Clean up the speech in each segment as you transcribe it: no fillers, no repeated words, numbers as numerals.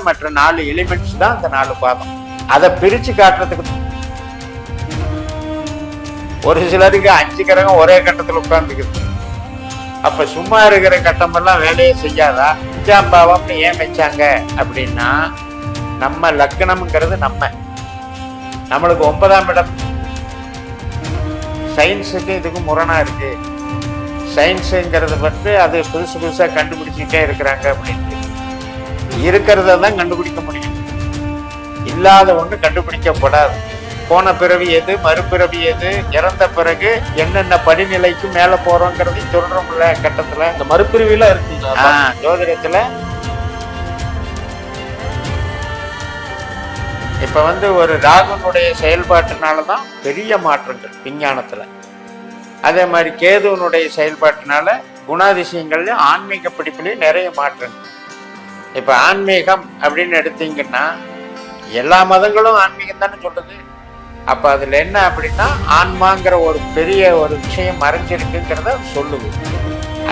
மற்ற 4 எலிமெண்ட்ஸ் தான் அந்த 4 பாதம். அதை பிரிச்சு காட்டுறதுக்கு ஒரு சிலருக்கு 5 கிரகம் ஒரே கட்டத்தில் உட்கார்ந்துக்குது. அப்ப சும்மா இருக்கிற கட்டமெல்லாம் வேலையை செய்யாதா? 5ஆம் பாவம்னு ஏன் வச்சாங்க அப்படின்னா, நம்ம லக்னம்ங்கிறது நம்மளுக்கு 9ஆம் இடம். சயின்ஸுக்கு இதுக்கு முரணா இருக்கு. சயின்ஸுங்கிறத பற்றி அது புதுசா கண்டுபிடிச்சிட்டே இருக்கிறாங்க. அப்படின்ட்டு இருக்கிறத தான் கண்டுபிடிக்க முடியும், இல்லாத ஒன்று கண்டுபிடிக்கப்படாது. போன பிறவி எது, மறுபிறவி எது, இறந்த பிறகு என்னென்ன படிநிலைக்கு மேல போறோங்கிறதையும் சொல்றோம்ல கட்டத்துல. இந்த மறுபிறவிலாம் இருக்குங்க ஜோதிடத்துல. இப்ப ஒரு ராகுனுடைய செயல்பாட்டினாலதான் பெரிய மாற்றங்கள் விஞ்ஞானத்துல. அதே மாதிரி கேதுவனுடைய செயல்பாட்டினால குணாதிசயங்கள்லயும் ஆன்மீக படிப்புலயும் நிறைய மாற்றங்கள். இப்ப ஆன்மீகம் அப்படின்னு எடுத்தீங்கன்னா எல்லா மதங்களும் ஆன்மீகம் தானே சொல்லுது. அப்ப அதுல என்ன அப்படின்னா, ஆன்மாங்கிற ஒரு பெரிய ஒரு விஷயம் மறைஞ்சிருக்குங்கிறத சொல்லுது.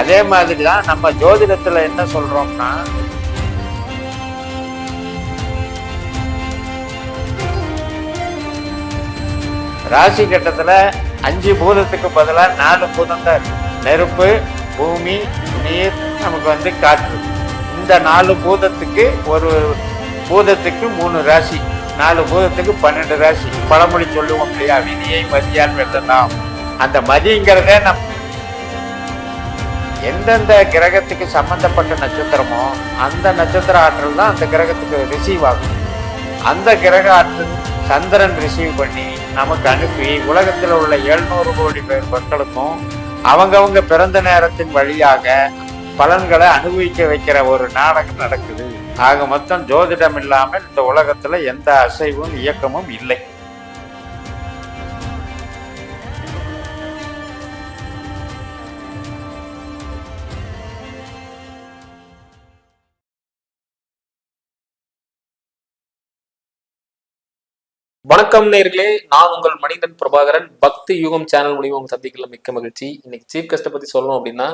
அதே மாதிரிதான் நம்ம ஜோதிடத்துல என்ன சொல்றோம்னா, ராசி கட்டத்துல 5 பூதத்துக்கு பதிலா 4 பூதம் தான் இருக்கு. நெருப்பு, பூமி, நீர், நமக்கு காற்று. இந்த 4 பூதத்துக்கு ஒரு பூதத்துக்கு 3 ராசி, 4 பூதத்துக்கு 12 ராசி. பழமொழி சொல்லுவோம் இல்லையா, விதியை மதியால் வெல்லலாம். அந்த மதிங்கிறதே எந்தெந்த கிரகத்துக்கு சம்பந்தப்பட்ட நட்சத்திரமோ அந்த நட்சத்திர ஆற்றல் தான் அந்த கிரகத்துக்கு ரிசீவ் ஆகும். அந்த கிரக ஆற்றல் சந்திரன் ரிசீவ் பண்ணி நமக்கு அனுப்பி உலகத்தில் உள்ள 700 கோடி பேர் மக்களுக்கும் அவங்கவங்க பிறந்த நேரத்தின் வழியாக பலன்களை அனுபவிக்க வைக்கிற ஒரு நாடகம் நடக்குது. ஆக மொத்தம் ஜோதிடம் இல்லாமல் இந்த உலகத்துல எந்த அசைவும் இயக்கமும் இல்லை. வணக்கம் நேயர்களே, நான் உங்கள் மணிகண்டன் பிரபாகரன். பக்தி யுகம் சேனல் மூலியமா உங்க சந்திக்கல மிக்க மகிழ்ச்சி. இன்னைக்கு சீஃப் கெஸ்ட்டை பத்தி சொல்லணும் அப்படின்னா,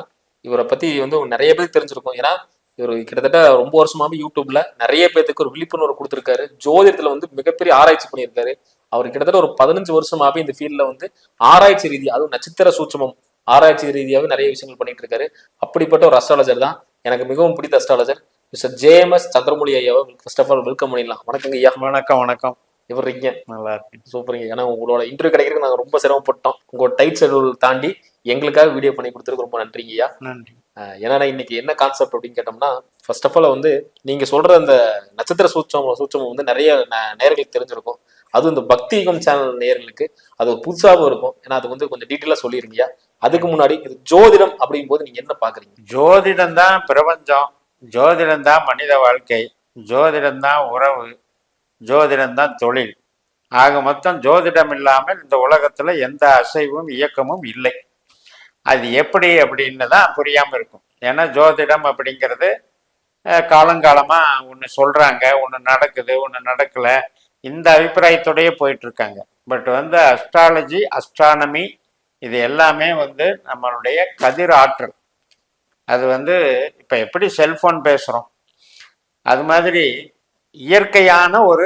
இவரை பத்தி நிறைய பேருக்கு தெரிஞ்சிருக்கும். ஏன்னா இவர் கிட்டத்தட்ட ரொம்ப வருஷமாவே யூடியூப்ல நிறைய பேருக்கு ஒரு விழிப்புணர்வு கொடுத்திருக்காரு. ஜோதிடத்துல மிகப்பெரிய ஆராய்ச்சி பண்ணியிருக்காரு. அவர் கிட்டத்தட்ட ஒரு 15 வருஷமாவே இந்த ஃபீல்ட்ல ஆராய்ச்சி ரீதியா, அதுவும் நட்சத்திர சூட்சமம் ஆராய்ச்சி ரீதியாவே நிறைய விஷயங்கள் பண்ணிட்டு இருக்காரு. அப்படிப்பட்ட ஒரு அஸ்ட்ராலஜர் தான் எனக்கு மிகவும் பிடித்த அஸ்ட்ராலஜர் மிஸ்டர் JMS சந்திரமௌலி ஐயாவை ஃபர்ஸ்ட் ஆஃப் ஆல் வெல்கம் பண்ணிடலாம். வணக்கங்க ஐயா. வணக்கம். இவருங்க நல்லா இருக்கு, சூப்பருங்க. ஏன்னா உங்களோட இன்டர்வியூ கிடைக்கிறதுக்கு நாங்கள் ரொம்ப சிரமப்பட்டோம். உங்களோட டைட் ஷெட்யூல் தாண்டி எங்களுக்காக வீடியோ பண்ணி கொடுத்துருக்கு ரொம்ப நன்றிங்க ஐயா. நன்றி. ஏன்னா இன்னைக்கு என்ன கான்செப்ட் அப்படின்னு கேட்டோம்னா, ஃபர்ஸ்ட் ஆஃப் ஆல் நீங்க சொல்ற அந்த நட்சத்திர சூட்சமம் நிறைய நேயர்களுக்கு தெரிஞ்சிருக்கும். அதுவும் இந்த பக்தி யுகம் சேனல் நேயர்களுக்கு அது புதுசாகவும் இருக்கும். ஏன்னா அது கொஞ்சம் டீட்டெயிலா சொல்லிருங்கய்யா. அதுக்கு முன்னாடி இது ஜோதிடம் அப்படிங்கும் போது நீங்க என்ன பாக்குறீங்க? ஜோதிடம் தான் பிரபஞ்சம், ஜோதிடம் தான் மனித வாழ்க்கை, ஜோதிடம் தான் உறவு, ஜோதிடம் தான் தொழில். ஆக மொத்தம் ஜோதிடம் இல்லாமல் இந்த உலகத்துல எந்த அசைவும் இயக்கமும் இல்லை. அது எப்படி அப்படின்னு தான் புரியாம இருக்கும். ஏன்னா ஜோதிடம் அப்படிங்கிறது காலங்காலமா ஒன்று சொல்றாங்க, ஒன்று நடக்குது, ஒன்று நடக்கல, இந்த அபிப்பிராயத்தோடய போயிட்டு இருக்காங்க. பட் அஸ்ட்ராலஜி, அஸ்ட்ரானமி இது எல்லாமே நம்மளுடைய கதிர் ஆற்றல். அது இப்ப எப்படி செல்போன் பேசுறோம், அது மாதிரி இயற்கையான ஒரு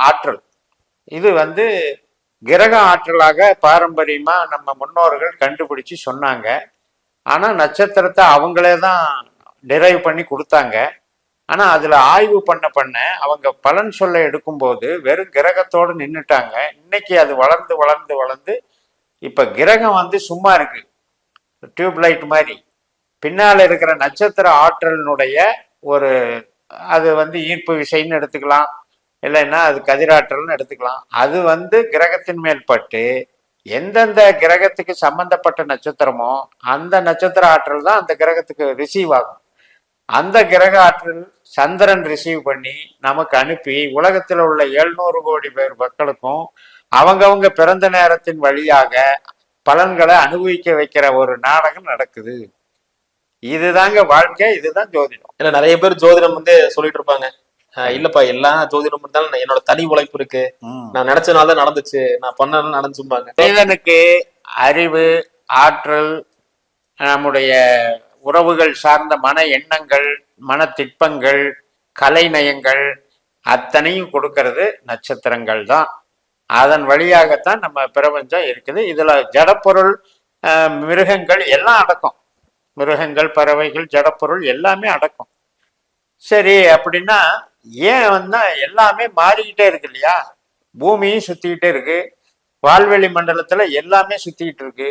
ஆற்றல். இது கிரக ஆற்றலாக பாரம்பரியமா நம்ம முன்னோர்கள் கண்டுபிடிச்சு சொன்னாங்க. ஆனா நட்சத்திரத்தை அவங்களே தான் டிரைவ் பண்ணி கொடுத்தாங்க. ஆனா அதுல ஆய்வு பண்ண அவங்க பலன் சொல்ல எடுக்கும்போது வெறும் கிரகத்தோடு நின்றுட்டாங்க. இன்னைக்கு அது வளர்ந்து வளர்ந்து வளர்ந்து இப்ப கிரகம் சும்மா இருக்கு, டியூப் லைட் மாதிரி. பின்னால இருக்கிற நட்சத்திர ஆற்றலினுடைய ஒரு அது ஈர்ப்பு விசைன்னு எடுத்துக்கலாம், இல்லைன்னா அது கதிராற்றல்னு எடுத்துக்கலாம். அது கிரகத்தின் மேல் பட்டு எந்தெந்த கிரகத்துக்கு சம்பந்தப்பட்ட நட்சத்திரமோ அந்த நட்சத்திர ஆற்றல் தான் அந்த கிரகத்துக்கு ரிசீவ் ஆகும். அந்த கிரக ஆற்றல் சந்திரன் ரிசீவ் பண்ணி நமக்கு அனுப்பி உலகத்தில் உள்ள 700 கோடி பேர் மக்களுக்கும் அவங்கவங்க பிறந்த நேரத்தின் வழியாக பலன்களை அனுபவிக்க வைக்கிற ஒரு நாடகம் நடக்குது. இதுதாங்க வாழ்க்கை, இதுதான் ஜோதிடம். ஏன்னா நிறைய பேர் ஜோதிடம் சொல்லிட்டு இருப்பாங்க, இல்லப்பா எல்லாம் ஜோதிடம் இருந்தாலும் என்னோட தனி உழைப்பு இருக்கு, நான் நினைச்சனால நடந்துச்சு, நான் பண்ணனால நடந்துச்சுப்பாங்க. மனிதனுக்கு அறிவு, ஆற்றல், நம்முடைய உறவுகள் சார்ந்த மன எண்ணங்கள், மன திட்பங்கள், கலை நயங்கள், அத்தனையும் கொடுக்கறது நட்சத்திரங்கள் தான். அதன் வழியாகத்தான் நம்ம பிரபஞ்சம் இருக்குது. இதுல ஜடப்பொருள், மிருகங்கள் எல்லாம் அடக்கம். மிருகங்கள், பறவைகள், ஜடப்பொருள் எல்லாமே அடக்கம். சரி, அப்படின்னா ஏன் வந்து எல்லாமே மாறிக்கிட்டே இருக்கு இல்லையா? பூமியும் சுத்திக்கிட்டே இருக்கு, வால்வெளி மண்டலத்துல எல்லாமே சுத்திக்கிட்டு இருக்கு.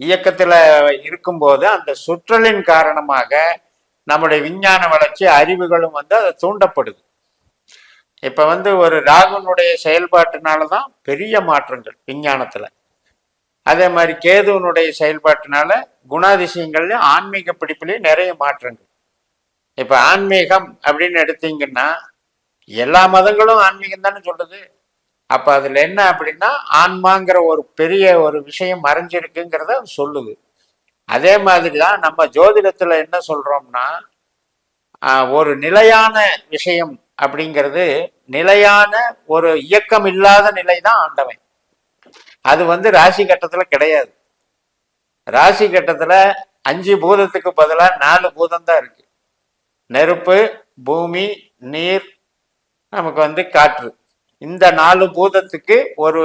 இயக்கத்துல இருக்கும்போது அந்த சுற்றலின் காரணமாக நம்முடைய விஞ்ஞான வளர்ச்சி, அறிவுகளும் வந்து அதை தூண்டப்படுது. இப்ப வந்து ஒரு ராகுனுடைய செயல்பாட்டினாலதான் பெரிய மாற்றங்கள் விஞ்ஞானத்துல. அதே மாதிரி கேதுவனுடைய செயல்பாட்டினால குணாதிசயங்கள்லயும் ஆன்மீக பிடிப்புலயும் நிறைய மாற்றங்கள். இப்ப ஆன்மீகம் அப்படின்னு எடுத்தீங்கன்னா எல்லா மதங்களும் ஆன்மீகம் தானே சொல்லுது. அப்ப அதுல என்ன அப்படின்னா ஆன்மாங்கிற ஒரு பெரிய ஒரு விஷயம் மறைஞ்சிருக்குங்கிறத சொல்லுது. அதே மாதிரிதான் நம்ம ஜோதிடத்துல என்ன சொல்றோம்னா, ஒரு நிலையான விஷயம் அப்படிங்கிறது, நிலையான ஒரு இயக்கம் இல்லாத நிலை தான் ஆண்டவன். அது வந்து ராசி கட்டத்துல கிடையாது. ராசி கட்டத்துல 5 பூதத்துக்கு பதிலா 4 பூதம் தான் இருக்கு. நெருப்பு, பூமி, நீர், நமக்கு வந்து காற்று. இந்த 4 பூதத்துக்கு, ஒரு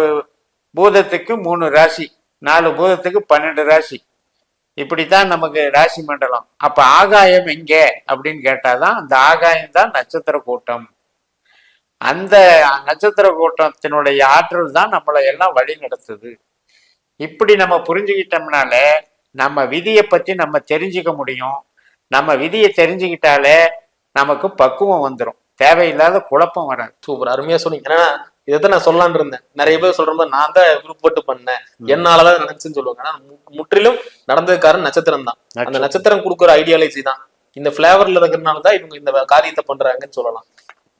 பூதத்துக்கு 3 ராசி, 4 பூதத்துக்கு 12 ராசி. இப்படித்தான் நமக்கு ராசி மண்டலம். அப்ப ஆகாயம் எங்கே அப்படின்னு கேட்டாதான் அந்த ஆகாயம் தான் நட்சத்திர கூட்டம். அந்த நட்சத்திர கூட்டத்தினுடைய ஆற்றல் தான் நம்மளை எல்லாம் வழி நடத்துது. இப்படி நம்ம புரிஞ்சுக்கிட்டோம்னால நம்ம விதியை பத்தி நம்ம தெரிஞ்சுக்க முடியும். நம்ம விதியை தெரிஞ்சுக்கிட்டாலே நமக்கு பக்குவம் வந்துடும், தேவையில்லாத குழப்பம் வராது. சூப்பர், அருமையா சொன்னீங்க. ஏன்னா இதைத்தான் நான் சொல்லலான்னு இருந்தேன். நிறைய பேர் சொல்ற மாதிரி நான் தான் விருப்பப்பட்டு பண்ணேன், என்னாலதான் நினைச்சுன்னு சொல்லுவாங்க. ஆனா முற்றிலும் நடந்ததுக்காரன் நட்சத்திரம் தான். அந்த நட்சத்திரம் கொடுக்குற ஐடியாலஜி தான் இந்த பிளேவர்ல இருக்கிறதுனாலதான் இவங்க இந்த காரியத்தை பண்றாங்கன்னு சொல்லலாம்.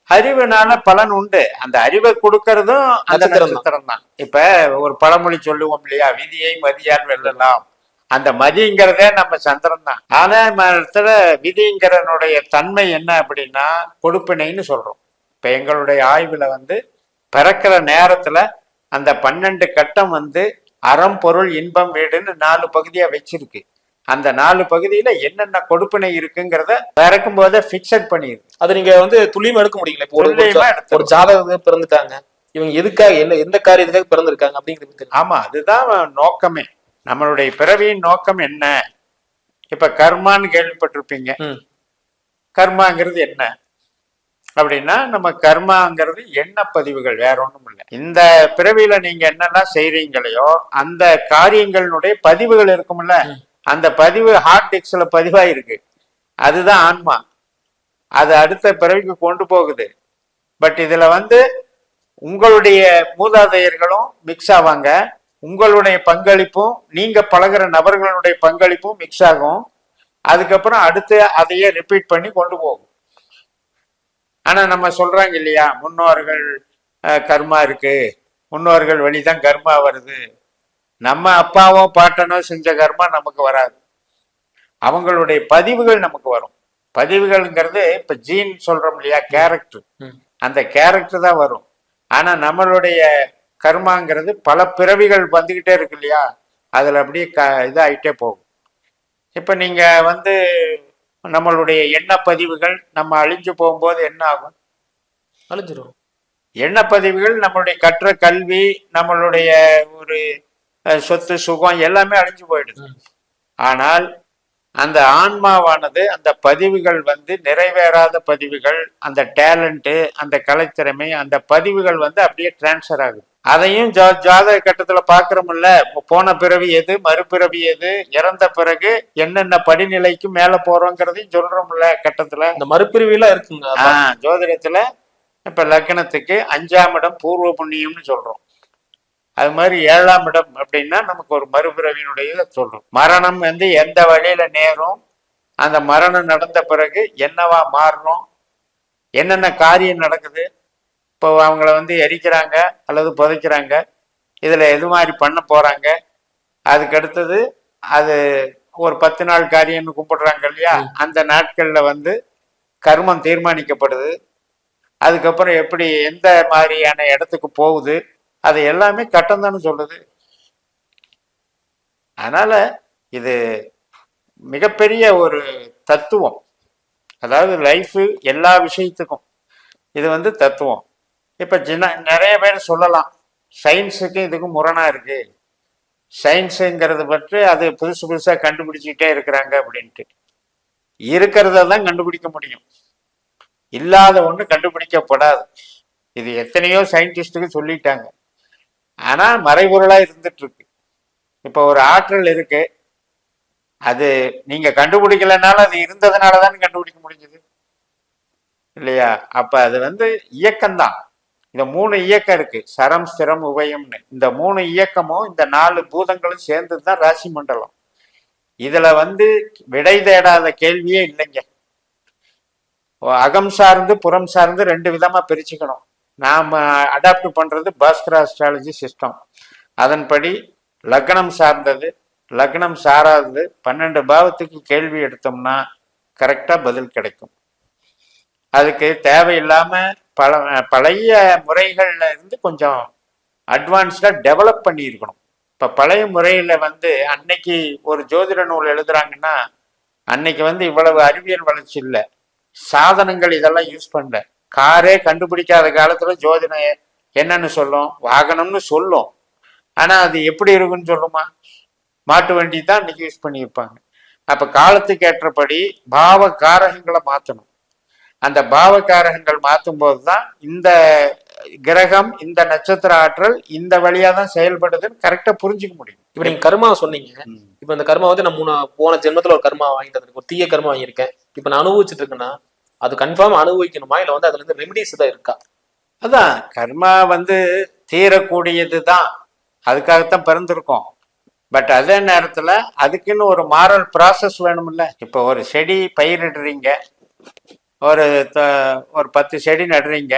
அறிவுனால பலன் உண்டு. அந்த அறிவை கொடுக்கறதும் அந்த நட்சத்திரம் தான். இப்ப ஒரு பழமொழி சொல்லுவோம் இல்லையா, விதியை மதியால் வெல்லலாம். அந்த மதிங்கிறதே நம்ம சந்திரன் தான். ஆனா இடத்துல விதிங்கிறனுடைய தன்மை என்ன அப்படின்னா கொடுப்பினைன்னு சொல்றோம். இப்ப எங்களுடைய ஆய்வுல வந்து பிறக்கிற நேரத்துல அந்த 12 கட்டம் வந்து அறம், பொருள், இன்பம், வீடுன்னு 4 பகுதியா வச்சிருக்கு. அந்த 4 பகுதியில என்னென்ன கொடுப்பினை இருக்குங்கிறத பிறக்கும் போதே பிக்சட் பண்ணிருக்கு. அது நீங்க வந்து துல்லியமா எடுக்க முடியல. இப்போ ஒரு ஜாதகம் பிறந்துட்டாங்க, இவங்க எதுக்காக, என்ன எந்த காரியத்துக்காக பிறந்திருக்காங்க அப்படிங்கிறது. ஆமா, அதுதான் நோக்கமே. நம்மளுடைய பிறவியின் நோக்கம் என்ன? இப்ப கர்மான்னு கேள்விப்பட்டிருப்பீங்க. கர்மாங்கிறது என்ன அப்படின்னா, நம்ம கர்மாங்கிறது எண்ண பதிவுகள், வேற ஒண்ணும் இல்லை. இந்த பிறவியில நீங்க என்னெல்லாம் செய்றீங்களையோ அந்த காரியங்களுடைய பதிவுகள் இருக்கும்ல, அந்த பதிவு ஹார்ட் டிஸ்க்ல பதிவாயிருக்கு. அதுதான் ஆன்மா. அது அடுத்த பிறவிக்கு கொண்டு போகுது. பட் இதுல வந்து உங்களுடைய மூதாதையர்களும் மிக்ஸ் ஆவாங்க, உங்களுடைய பங்களிப்பும் நீங்க பழகிற நபர்களுடைய பங்களிப்பும் மிக்ஸ் ஆகும். அதுக்கப்புறம் அடுத்து அதையே ரிப்பீட் பண்ணி கொண்டு போகும். ஆனா நம்ம சொல்றாங்க இல்லையா, முன்னோர்கள் கர்மா இருக்கு, முன்னோர்கள் வழிதான் கர்மா வருது. நம்ம அப்பாவோ பாட்டனோ செஞ்ச கர்மா நமக்கு வராது, அவங்களுடைய பதிவுகள் நமக்கு வரும். பதிவுகள்ங்கிறது இப்ப ஜீன் சொல்றோம் இல்லையா, கேரக்டர், அந்த கேரக்டர் தான் வரும். ஆனா நம்மளுடைய கர்மாங்கிறது பல பிறவிகள் வந்துகிட்டே இருக்கு இல்லையா, அதுல அப்படியே இதாகிட்டே போகும். இப்ப நீங்க வந்து நம்மளுடைய எண்ண பதிவுகள் நம்ம அழிஞ்சு போகும்போது என்ன ஆகும்? அழிஞ்சிடும். எண்ண பதிவுகள், நம்மளுடைய கற்ற கல்வி, நம்மளுடைய ஒரு சொத்து சுகம் எல்லாமே அழிஞ்சு போயிடுது. ஆனால் அந்த ஆன்மாவானது அந்த பதிவுகள் வந்து நிறைவேறாத பதிவுகள், அந்த டேலண்ட், அந்த கலைத்திறமை, அந்த பதிவுகள் வந்து அப்படியே டிரான்ஸ்ஃபர் ஆகுது. அதையும் ஜாதக கட்டத்துல பாக்குறோம்ல, போன பிறவி எது, மறுபிறவி எது, இறந்த பிறகு என்னென்ன படிநிலைக்கு மேல போறோங்கிறதையும் சொல்றோம்ல கட்டத்துல. இந்த மறுபிறவிலாம் இருக்குங்க ஜோதிடத்துல. இப்ப லக்னத்துக்கு 5ஆம் இடம் பூர்வ புண்ணியம்னு சொல்றோம். அது மாதிரி 7ஆம் இடம் அப்படின்னா நமக்கு ஒரு மறுபிறவியினுடைய சொல்றோம். மரணம் வந்து எந்த வழியில நேரும், அந்த மரணம் நடந்த பிறகு என்னவா மாறணும், என்னென்ன காரியம் நடக்குது, இப்போ அவங்கள வந்து எரிக்கிறாங்க அல்லது புதைக்கிறாங்க, இதுல எது மாதிரி பண்ண போறாங்க, அதுக்கு அடுத்தது அது ஒரு 10 நாள் காரியம்னு கூப்பிடுறாங்க இல்லையா, அந்த நாட்கள்ல வந்து கர்மம் தீர்மானிக்கப்படுது. அதுக்கப்புறம் எப்படி எந்த மாதிரியான இடத்துக்கு போகுது, அது எல்லாமே கட்டம் தானே சொல்லுது. அதனால இது மிகப்பெரிய ஒரு தத்துவம். அதாவது லைஃப் எல்லா விஷயத்துக்கும் இது வந்து தத்துவம். இப்போ நிறைய பேர் சொல்லலாம் சயின்ஸுக்கு இதுக்கும் முரணா இருக்கு, சயின்ஸுங்கிறது பற்றி அது புதுசு புதுசாக கண்டுபிடிச்சிக்கிட்டே இருக்கிறாங்க அப்படின்ட்டு. இருக்கிறத தான் கண்டுபிடிக்க முடியும், இல்லாத ஒன்று கண்டுபிடிக்கப்படாது. இது எத்தனையோ சயின்டிஸ்டுக்கு சொல்லிட்டாங்க. ஆனால் மறைபொருளாக இருந்துட்டு இருக்கு. இப்போ ஒரு ஆற்றல் இருக்கு, அது நீங்க கண்டுபிடிக்கலனாலும் அது இருந்ததுனால தான் கண்டுபிடிக்க முடிஞ்சது இல்லையா? அப்ப அது வந்து இயக்கம்தான். இந்த 3 இயக்கம் இருக்கு, சரம் ஸ்திரம் உபயம்னு. இந்த 3 இயக்கமும் இந்த 4 பூதங்களும் சேர்ந்தது தான் ராசி மண்டலம். இதுல வந்து விடை தேடாத கேள்வியே இல்லைங்க. அகம் சார்ந்து புறம் சார்ந்து 2 விதமா பிரிச்சுக்கணும். நாம அடாப்ட் பண்றது பாஸ்கர் அஸ்ட்ராலஜி சிஸ்டம். அதன்படி லக்னம் சார்ந்தது, லக்னம் சாராதது, 12 பாவத்துக்கு கேள்வி எடுத்தோம்னா கரெக்டா பதில் கிடைக்கும். அதுக்கு தேவையில்லாம பழைய முறைகள்ல இருந்து கொஞ்சம் அட்வான்ஸ்டா டெவலப் பண்ணியிருக்கணும். இப்ப பழைய முறையில வந்து அன்னைக்கு ஒரு ஜோதிட நூல் எழுதுறாங்கன்னா அன்னைக்கு வந்து இவ்வளவு அறிவியல் வளர்ச்சி இல்லை, சாதனங்கள் இதெல்லாம் யூஸ் பண்ணல. காரே கண்டுபிடிக்காத காலத்துல ஜோதிடம் என்னன்னு சொல்லும், வாகனம்னு சொல்லும். ஆனா அது எப்படி இருக்குன்னு சொல்லுமா? மாட்டு வண்டி தான் இன்னைக்கு யூஸ் பண்ணியிருப்பாங்க. அப்ப காலத்துக்கு ஏற்றபடி பாவ காரகங்களை மாற்றணும். அந்த பாவகாரகங்கள் மாற்றும் போதுதான் இந்த கிரகம், இந்த நட்சத்திர ஆற்றல் இந்த வழியா தான் செயல்படுதுன்னு கரெக்டா புரிஞ்சுக்க முடியும். இப்ப நீங்க கர்மா சொன்னீங்க. இப்ப இந்த கர்மா வந்து நான் போன ஜென்மத்துல ஒரு கர்மா வாங்கிட்டு ஒரு தீய கர்மா வாங்கியிருக்கேன். இப்ப நான் அனுபவிச்சுட்டு இருக்கேன்னா அது கன்ஃபார்ம் அனுபவிக்கணுமா, இல்ல வந்து அதுல இருந்து ரெமிடிஸ் தான் இருக்கா? அதான் கர்மா வந்து தீரக்கூடியது தான், அதுக்காகத்தான் பிறந்திருக்கோம். பட் அதே நேரத்துல அதுக்குன்னு ஒரு மாரல் ப்ராசஸ் வேணும்ல. இப்போ ஒரு செடி பயிரிடுறீங்க, ஒரு 10 செடி நடுறீங்க,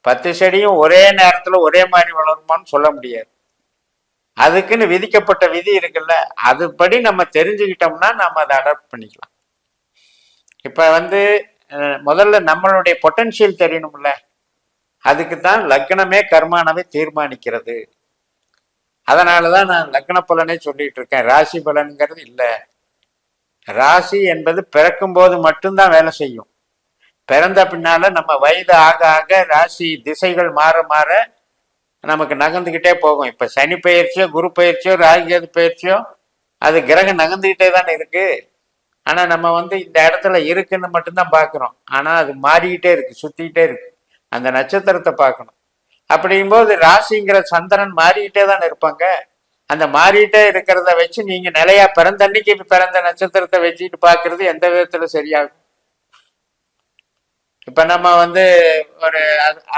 10 செடியும் ஒரே நேரத்துல ஒரே மாதிரி வளருமான்னு சொல்ல முடியாது. அதுக்குன்னு விதிக்கப்பட்ட விதி இருக்குல்ல, அதுபடி நம்ம தெரிஞ்சுக்கிட்டோம்னா நம்ம அதை அடாப்ட் பண்ணிக்கலாம். இப்ப வந்து முதல்ல நம்மளுடைய பொட்டன்ஷியல் தெரியணும்ல, அதுக்கு தான் லக்னமே கர்மானவே தீர்மானிக்கிறது. அதனாலதான் நான் லக்ன பலனே சொல்லிட்டு இருக்கேன், ராசி பலனுங்கிறது இல்லை. ராசி என்பது பிறக்கும் போது மட்டும்தான் வேலை செய்யும். பிறந்த பின்னால நம்ம வயது ஆக ஆக ராசி திசைகள் மாற மாற நமக்கு நகர்ந்துகிட்டே போகும். இப்ப சனி பயிற்சியோ குரு பயிற்சியோ ராகுகேது பயிற்சியோ அது கிரகம் நகர்ந்துகிட்டே தான் இருக்கு. ஆனா நம்ம வந்து இந்த இடத்துல இருக்குன்னு மட்டும்தான் பாக்குறோம். ஆனா அது மாறிக்கிட்டே இருக்கு, சுத்திக்கிட்டே இருக்கு. அந்த நட்சத்திரத்தை பார்க்கணும். அப்படிங்கும்போது ராசிங்கிற சந்திரன் மாறிக்கிட்டே தான் இருப்பாங்க. அந்த மாறிக்கிட்டே இருக்கிறத வச்சு நீங்க நிலையா பிறந்த அன்னைக்கு பிறந்த நட்சத்திரத்தை வச்சுட்டு பாக்குறது எந்த விதத்துல சரியாகும்? இப்ப நம்ம வந்து ஒரு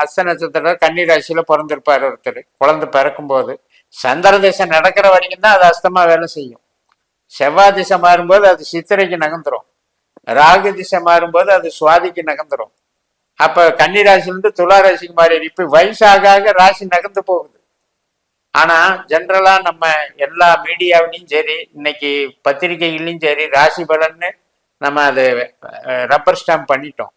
அஸ்த நட்சத்திரம் கன்னி ராசியில பிறந்திருப்பாரு ஒருத்தர். குழந்தை பிறக்கும் போது சந்திர திசை நடக்கிற வரைக்கும் தான் அது அஸ்தமா வேலை செய்யும். செவ்வாய் திசை மாறும்போது அது சித்திரைக்கு நகர்ந்துரும், ராகு திசை மாறும்போது அது சுவாதிக்கு நகர்ந்துரும். அப்ப கன்னி ராசிலிருந்து துலா ராசிக்கு மாறி இப்ப வயசாக ராசி நகர்ந்து போகுது. ஆனா ஜென்ரலா நம்ம எல்லா மீடியாவிலையும் சரி, இன்னைக்கு பத்திரிகைகள்லையும் சரி, ராசி பலன்னு நம்ம அது ரப்பர் ஸ்டாம்ப் பண்ணிட்டோம்.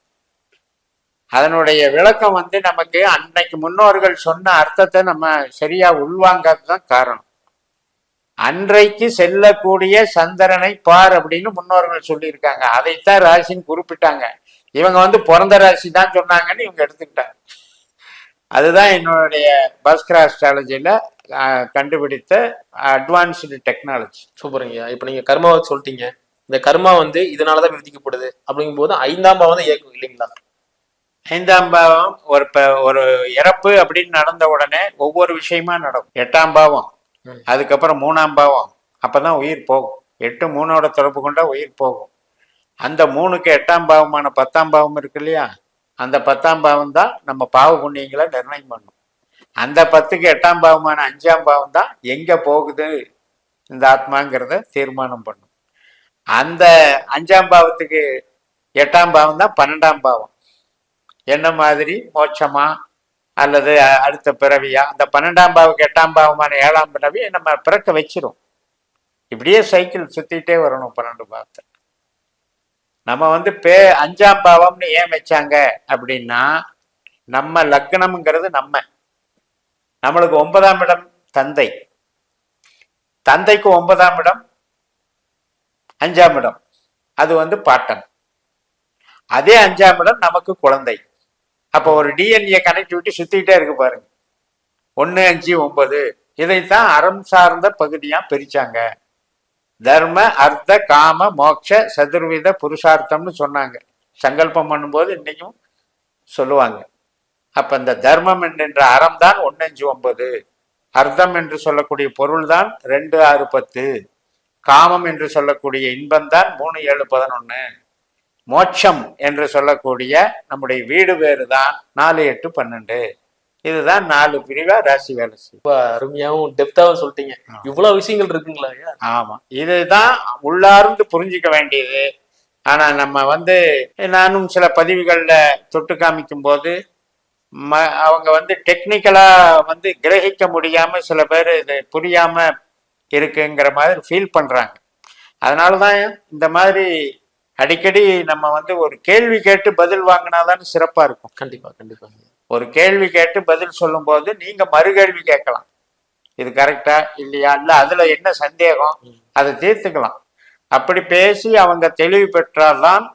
அதனுடைய விளக்கம் வந்து நமக்கு அன்னைக்கு முன்னோர்கள் சொன்ன அர்த்தத்தை நம்ம சரியா உள்வாங்காததுதான் காரணம். அன்றைக்கு செல்லக்கூடிய சந்திரனை பார் அப்படின்னு முன்னோர்கள் சொல்லியிருக்காங்க. அதைத்தான் ராசின்னு குறிப்பிட்டாங்க. இவங்க வந்து பிறந்த ராசி தான் சொன்னாங்கன்னு இவங்க எடுத்துக்கிட்டாங்க. அதுதான் என்னுடைய பாஸ்கர் அஸ்ட்ராலஜியில கண்டுபிடித்த அட்வான்ஸ்டு டெக்னாலஜி. சூப்பருங்க. இப்ப நீங்க கர்மாவை சொல்லிட்டீங்க. இந்த கர்மா வந்து இதனாலதான் விதிக்கப்படுது அப்படிங்கும் போது 5ஆம் பாவம் தான் இயக்கும் இல்லைங்களா? 5ஆம் பாவம் ஒரு இறப்பு அப்படின்னு நடந்த உடனே ஒவ்வொரு விஷயமா நடக்கும். 8ஆம் பாவம், அதுக்கப்புறம் 3ஆம் பாவம், அப்பதான் உயிர் போகும். 8 3ஓட தொடர்பு கொண்டா உயிர் போகும். அந்த 3க்கு 8ஆம் பாவமான 10ஆம் பாவம் இருக்கு இல்லையா, அந்த 10ஆம் பாவம் தான் நம்ம பாவ புண்ணியங்களை நிர்ணயம் பண்ணும். அந்த 10க்கு 8ஆம் பாவமான 5ஆம் பாவம் தான் எங்க போகுது இந்த ஆத்மாங்கிறத தீர்மானம் பண்ணும். அந்த 5ஆம் பாவத்துக்கு 8ஆம் பாவம் தான் 12ஆம் பாவம். என்ன மாதிரி மோட்சமா அல்லது அடுத்த பிறவியா? அந்த 12ஆம் பாவுக்கு 8ஆம் பாவமான 7ஆம் பிறவி நம்ம பிறக்க வச்சிரும். இப்படியே சைக்கிள் சுத்திட்டே வரணும் 12 பாவத்தை. நம்ம வந்து 5ஆம் பாவம்னு ஏன் வச்சாங்க அப்படின்னா, நம்ம லக்னம்ங்கிறது நம்மளுக்கு 9ஆம் இடம் தந்தை, தந்தைக்கு 9ஆம் இடம் 5ஆம் இடம், அது வந்து பாட்டன். அதே 5ஆம் இடம் நமக்கு குழந்தை. அப்போ ஒரு டிஎன்ஏ கனெக்டிவிட்டி சுத்திக்கிட்டே இருக்கு பாருங்க. 1, 5, 9 இதைத்தான் அறம் சார்ந்த பகுதியா பிரிச்சாங்க. தர்ம, அர்த்த, காம, மோட்ச, சதுர்வித புருஷார்த்தம்னு சொன்னாங்க. சங்கல்பம் பண்ணும்போது இன்னைக்கும் சொல்லுவாங்க. அப்ப இந்த தர்மம் என்கின்ற அறம் தான் 1, 5, 9. அர்த்தம் என்று சொல்லக்கூடிய பொருள் தான் 2, 6, 10. காமம் என்று சொல்லக்கூடிய இன்பம் தான் 3, 7, 11. மோட்சம் என்று சொல்லக்கூடிய நம்முடைய வீடு பேரு தான் 4, 8, 12. இதுதான் 4 பிரிவா ராசி வேலை செய்யும். ரொம்ப அருமையாவும் டெப்தாவும் சொல்லிட்டீங்க. இவ்வளவு விஷயங்கள் இருக்குங்களா ஐயா? ஆமா, இதுதான் உள்ளார்ந்து புரிஞ்சுக்க வேண்டியது. ஆனா நம்ம நானும் சில பதிவுகள்ல தொட்டு காமிக்கும் போது அவங்க டெக்னிக்கலா கிரகிக்க முடியாம சில பேர் இது புரியாம இருக்குங்கிற மாதிரி ஃபீல் பண்றாங்க. அதனாலதான் இந்த மாதிரி அடிக்கடி நம்ம ஒரு கேள்வி கேட்டு பதில் வாங்கினாதான் சிறப்பா இருக்கும். கண்டிப்பா கண்டிப்பா. ஒரு கேள்வி கேட்டு பதில் சொல்லும் போது நீங்க மறுகேள்வி கேட்கலாம். இது கரெக்டா இல்லையா, இல்ல அதுல என்ன சந்தேகம், அதை தீர்த்துக்கலாம். அப்படி பேசி அவங்க தெளிவு பெற்றால்தான்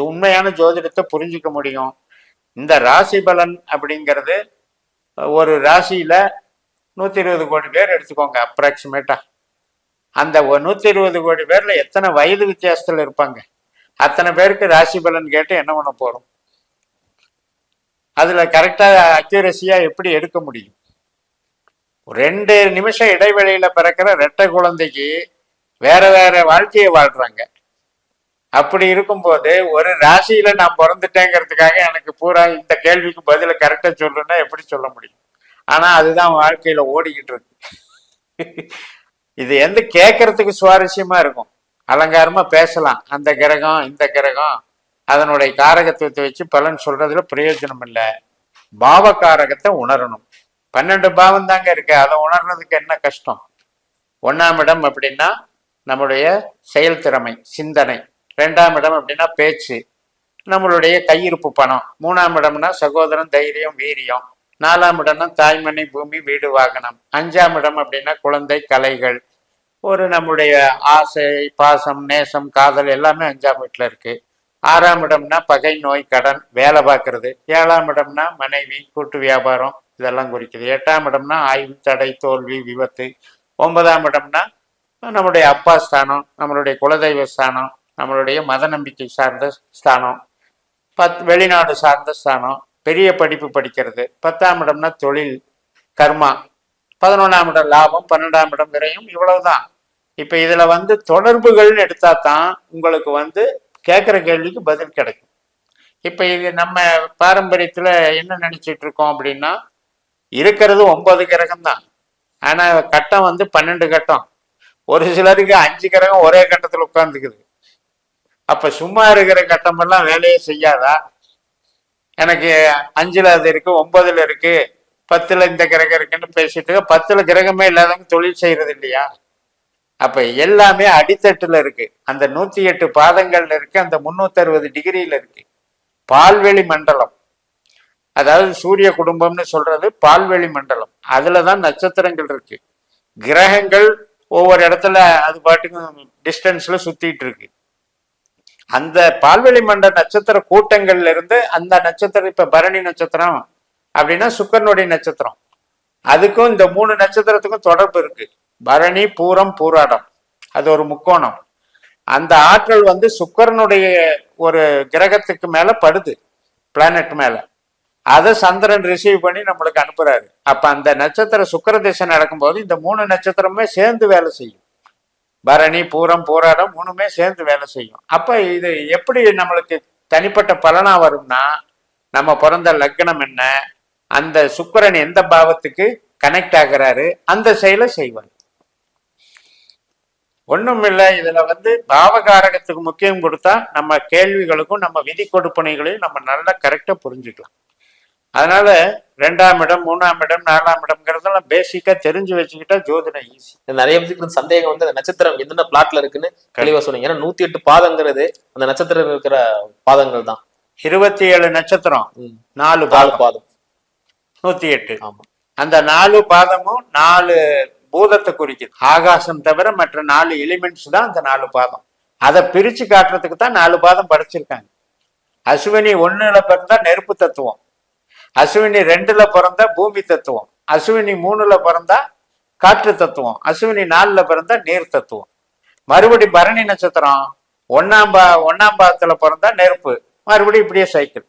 உண்மையான ஜோதிடத்தை புரிஞ்சுக்க முடியும். இந்த ராசி பலன் அப்படிங்கிறது ஒரு ராசியில 120 கோடி பேர் எடுத்துக்கோங்க அப்ராக்சிமேட்டா. அந்த 120 கோடி பேர்ல எத்தனை வயது வித்தியாசத்துல இருப்பாங்க? அத்தனை பேருக்கு ராசி பலன் கேட்டு என்ன பண்ண போறோம்? அதுல கரெக்டா அக்யூரசியா எப்படி எடுக்க முடியும்? 2 நிமிஷம் இடைவெளியில பிறக்கிற ரெட்டை குழந்தைக்கு வேற வேற வாழ்க்கையை வாழ்றாங்க. அப்படி இருக்கும்போது ஒரு ராசியில நான் பிறந்துட்டேங்கிறதுக்காக எனக்கு பூரா இந்த கேள்விக்கு பதில கரெக்டா சொல்லணும்னா எப்படி சொல்ல முடியும்? ஆனா அதுதான் வாழ்க்கையில ஓடிக்கிட்டு இருக்கு. இது கேட்கறதுக்கு சுவாரஸ்யமா இருக்கும், அலங்காரமா பேசலாம். அந்த கிரகம் இந்த கிரகம் அதனுடைய காரகத்துவத்தை வச்சு பலன் சொல்றதுல பிரயோஜனம் இல்லை. பாவ காரகத்தை உணரணும். 12 பாவம் தாங்க இருக்கு, அதை உணர்றதுக்கு என்ன கஷ்டம்? 1ஆம் இடம் அப்படின்னா நம்முடைய செயல்திறமை, சிந்தனை. 2ஆம் இடம் அப்படின்னா பேச்சு, நம்மளுடைய கையிருப்பு பணம். 3ஆம் இடம்னா சகோதரன், தைரியம், வீரியம். 4ஆம் இடம்னா தாய்மனை, பூமி, வீடு, வாகனம். 5ஆம் இடம் அப்படின்னா குழந்தை, கலைகள். நம்முடைய ஆசை, பாசம், நேசம், காதல் எல்லாமே 5ஆம் வீட்டுல இருக்கு. 6ஆம் இடம்னா பகை, நோய், கடன், வேலை பார்க்கறது. 7ஆம் இடம்னா மனைவி, கூட்டு வியாபாரம், இதெல்லாம் குறிக்குது. 8ஆம் இடம்னா ஆய்வு, தடை, தோல்வி, விபத்து. 9ஆம் இடம்னா நம்மளுடைய அப்பா ஸ்தானம், நம்மளுடைய குலதெய்வ ஸ்தானம், நம்மளுடைய மத நம்பிக்கை சார்ந்த ஸ்தானம். வெளிநாடு சார்ந்த ஸ்தானம், பெரிய படிப்பு படிக்கிறது. 10ஆம் இடம்னா தொழில், கர்மா. 11ஆம் இடம் லாபம், 12ஆம் இடம் விரயம். இவ்வளவுதான். இப்ப இதுல தொடர்புகள்னு எடுத்தா தான் உங்களுக்கு கேட்குற கேள்விக்கு பதில் கிடைக்கும். இப்ப இது நம்ம பாரம்பரியத்துல என்ன நினைச்சிட்டு இருக்கோம் அப்படின்னா, இருக்கிறது 9 கிரகம் தான். ஆனா கட்டம் 12 கட்டம். ஒரு சிலருக்கு 5 கிரகம் ஒரே கட்டத்துல உட்கார்ந்துக்குது. அப்ப சும்மா இருக்கிற கட்டமெல்லாம் வேலையே செய்யாதா? எனக்கு 5ல் அது இருக்கு, 9ல் இருக்கு, 10ல் இந்த கிரகம் இருக்குன்னு பேசிட்டு 10ல் கிரகமே இல்லாதவங்க தொழில் செய்யறது இல்லையா? அப்ப எல்லாமே அடித்தட்டுல இருக்கு. அந்த 108 பாதங்கள்ல இருக்கு, அந்த 360 டிகிரியில இருக்கு. பால்வெளி மண்டலம், அதாவது சூரிய குடும்பம்னு சொல்றது பால்வெளி மண்டலம். அதுலதான் நட்சத்திரங்கள் இருக்கு. கிரகங்கள் ஒவ்வொரு இடத்துல அது பாட்டுக்கு டிஸ்டன்ஸ்ல சுத்திட்டு இருக்கு. அந்த பால்வெளி மண்டல நட்சத்திர கூட்டங்கள்ல இருந்து அந்த நட்சத்திரம், இப்ப பரணி நட்சத்திரம் அப்படின்னா சுக்கரனுடைய நட்சத்திரம், அதுக்கும் இந்த 3 நட்சத்திரத்துக்கும் தொடர்பு இருக்கு. பரணி, பூரம், பூராடம், அது ஒரு முக்கோணம். அந்த ஆற்றல் சுக்கரனுடைய ஒரு கிரகத்துக்கு மேல படுது, பிளானட் மேல. அதை சந்திரன் ரிசீவ் பண்ணி நம்மளுக்கு அனுப்புறாரு. அப்ப அந்த நட்சத்திர சுக்கர திசை நடக்கும்போது இந்த 3 நட்சத்திரமே சேர்ந்து வேலை செய்யும். பரணி, பூரம், பூராடம் 3மே சேர்ந்து வேலை செய்யும். அப்ப இது எப்படி நம்மளுக்கு தனிப்பட்ட பலனா வரும்னா, நம்ம பிறந்த லக்னம் என்ன, அந்த சுக்கிரன் எந்த பாவத்துக்கு கனெக்ட் ஆகிறாரு, அந்த செயலை செய்வார். ஒண்ணும் இல்லை. இதுல பாவகாரகத்துக்கு முக்கியம் கொடுத்தா நம்ம கேள்விகளுக்கும் நம்ம விதி கொடுப்பனைகளையும் நம்ம நல்லா கரெக்டா புரிஞ்சுக்கலாம். அதனால 2ஆம் இடம், 3ஆம் இடம், 4ஆம் இடம்ங்கிறதெல்லாம் பேசிக்கா தெரிஞ்சு வச்சுக்கிட்டா ஜோதிடம் ஈஸி. நிறைய பேருக்கு சந்தேகம் அந்த நட்சத்திரம் எந்தெந்த பிளாட்ல இருக்குன்னு தெளிவா சொன்னீங்க. ஏன்னா 108 பாதங்கிறது அந்த நட்சத்திரம் இருக்கிற பாதங்கள் தான். 27 நட்சத்திரம், 4 பாதம், 108. ஆமா, அந்த 4 பாதமும் 4 பூதத்தை குறிக்குது. ஆகாசம் தவிர மற்ற 4 எலிமெண்ட்ஸ் தான் அந்த 4 பாதம். அதை பிரிச்சு காட்டுறதுக்கு தான் 4 பாதம் படைச்சிருக்காங்க. அஸ்வினி 1ல பிறந்தா நெருப்பு தத்துவம், அஸ்வினி 2ல பிறந்தா பூமி தத்துவம், அஸ்வினி 3ல பிறந்தா காற்று தத்துவம், அஸ்வினி 4ல பிறந்தா நீர் தத்துவம். மறுபடி பரணி நட்சத்திரம் ஒன்னாம் பாதத்துல பிறந்தா நெருப்பு, மறுபடியும் இப்படியே சைக்கிள்.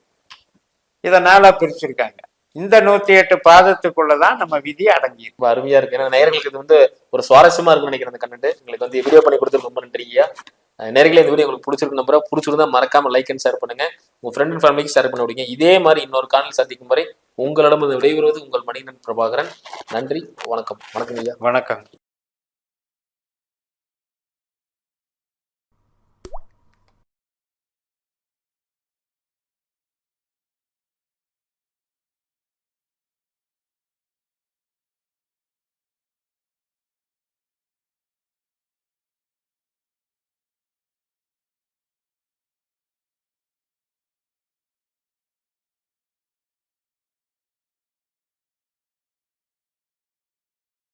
இதை 4ஆ பிரிச்சிருக்காங்க. இந்த 108 பாதத்துக்குள்ளதான் நம்ம விதி அடங்கி ரொம்ப அருமையா இருக்கு. ஏன்னா நேயர்களுக்கு இது வந்து ஒரு சுவாரஸ்யமா இருக்கும்னு நினைக்கிறேன். அந்த கண்டென்ட் உங்களுக்கு வந்து வீடியோ பண்ணி கொடுத்து ரொம்ப நன்றியா. நேயர்களே இந்த வீடியோ உங்களுக்கு பிடிச்சிருக்கு நம்புறேன். பிடிச்சிருந்தா மறக்காம லைக் அண்ட் ஷேர் பண்ணுங்க, உங்க ஃப்ரெண்ட் அண்ட் ஃபேமிலிக்கு ஷேர் பண்ண விடுங்க. இதே மாதிரி இன்னொரு காணொலி சந்திக்கும் வரை உங்களிடம் விடைபெறுவது உங்கள் மணிகண்டன் பிரபாகரன். நன்றி, வணக்கம். வணக்கம் ஐயா. வணக்கம்.